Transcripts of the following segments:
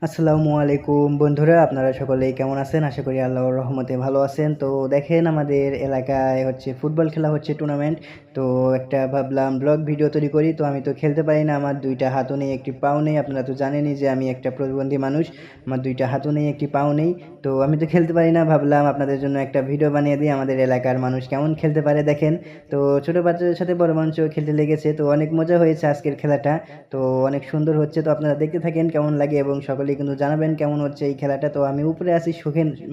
আসসালামু আলাইকুম বন্ধুরা, আপনারা সকলেই কেমন আছেন? আশা করি আল্লাহর রহমতে ভালো আছেন। তো দেখেন, আমাদের এলাকায় হচ্ছে ফুটবল খেলা হচ্ছে, টুর্নামেন্ট। তো একটা ভাবলাম ব্লগ ভিডিও তৈরি করি। তো আমি তো খেলতে পারি না, আমার দুইটা হাতও নেই, একটি পাও নেই। আপনারা তো জানেনই যে আমি একটা প্রতিবন্ধী মানুষ, আমার দুইটা হাতও নেই, একটি পাও নেই। তো আমি তো খেলতে পারি না, ভাবলাম আপনাদের জন্য একটা ভিডিও বানিয়ে দিই আমাদের এলাকার মানুষ কেমন খেলতে পারে। দেখেন, তো ছোটো বাচ্চাদের সাথে বড় মানুষও খেলতে লেগেছে, তো অনেক মজা হয়েছে আজকের খেলাটা। তো অনেক সুন্দর হচ্ছে, তো আপনারা দেখতে থাকেন কেমন লাগে, এবং সকলেই কিন্তু জানাবেন কেমন হচ্ছে এই খেলাটা। তো আমি উপরে আছি,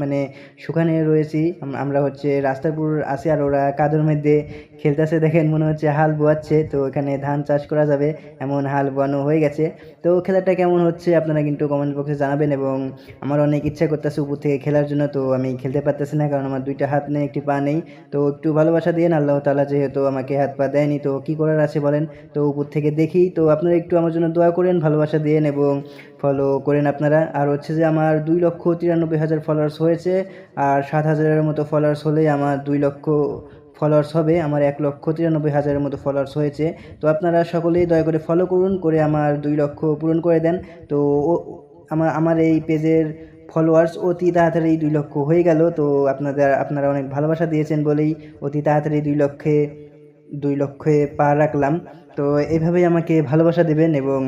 মানে সুখানে রয়েছি। আমরা হচ্ছে রাস্তার উপর আছি, আর ওরা কাদের মধ্যে খেলতেছে। দেখেন, মনে হচ্ছে হাল বোয়াচ্ছে, তো এখানে ধান চাষ করা যাবে এমন হাল বোয়ানো হয়ে গেছে। তো খেলাটা কেমন হচ্ছে আপনারা কিন্তু কমেন্ট বক্সে জানাবেন, এবং আমার অনেক ইচ্ছা করতেছে উপর থেকে খেলার জন্য। তো আমি খেলতে পারতেছি না, কারণ আমার দুইটা হাত নেই, একটি পা নেই। তো একটু ভালোবাসা দিয়েন, আল্লাহ তাআলা যেহেতু আমাকে হাত পা দেয়নি, তো কি করার আছে বলেন। তো উপর থেকে দেখি, তো আপনারা একটু আমার জন্য দোয়া করেন, ভালোবাসা দিয়েন এবং ফলো করেন আপনারা। আর হচ্ছে যে আমার 2,93,000 ফলোয়ার্স হয়েছে, আর 7,000-এর মতো ফলোয়ার্স হলেই আমার 2 লক্ষ ফলোয়ার্স হবে। আমার 1,93,000-এর মতো ফলোয়ার্স হয়েছে। তো আপনারা সকলেই দয়া করে ফলো করুন, করে আমার 2 লক্ষ পূরণ করে দেন। তো আমার এই পেজের ফলোয়ার্স অতি তাড়াতাড়ি 2 লক্ষ হয়ে গেল। তো আপনারা অনেক ভালোবাসা দিয়েছেন বলেই অতি তাড়াতাড়ি 2 লক্ষে পা রাখলাম। তো এভাবেই আমাকে ভালোবাসা দেবেন এবং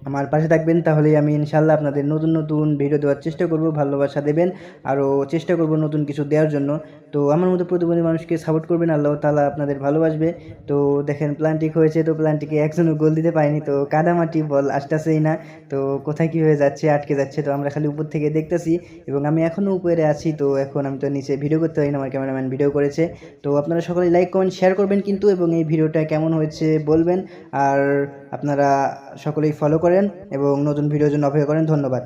আমার পাশে থাকবেন, তাহলেই আমি ইনশাল্লাহ আপনাদের নতুন নতুন ভিডিও দেওয়ার চেষ্টা করব। ভালোবাসা দেবেন, আরও চেষ্টা করব নতুন কিছু দেওয়ার জন্য। তো আমার মতো প্রতিবন্ধী মানুষকে সাপোর্ট করবেন, আল্লাহ তাআলা আপনাদের ভালোবাসবে। তো দেখেন, প্লান্টিক হয়েছে, তো প্লান্টিকে একজনও গোল দিতে পারেনি, তো কাদামাটি বল আসতেছেই না। তো কোথায় কীভাবে যাচ্ছে, আটকে যাচ্ছে। তো আমরা খালি উপর থেকে দেখতেছি, এবং আমি এখনও উপরে আছি। তো এখন আমি তো নিচে ভিডিও করতে পারি না, আমার ক্যামেরাম্যান ভিডিও করেছে। তো আপনারা সকলে লাইক কমেন্ট শেয়ার করবেন কিন্তু, এবং এই ভিডিওটা কেমন হয়েছে বলবেন। আর আপনারা সকলেই ফলো করেন এবং নতুন ভিডিওর জন্য অপেক্ষা করেন। ধন্যবাদ।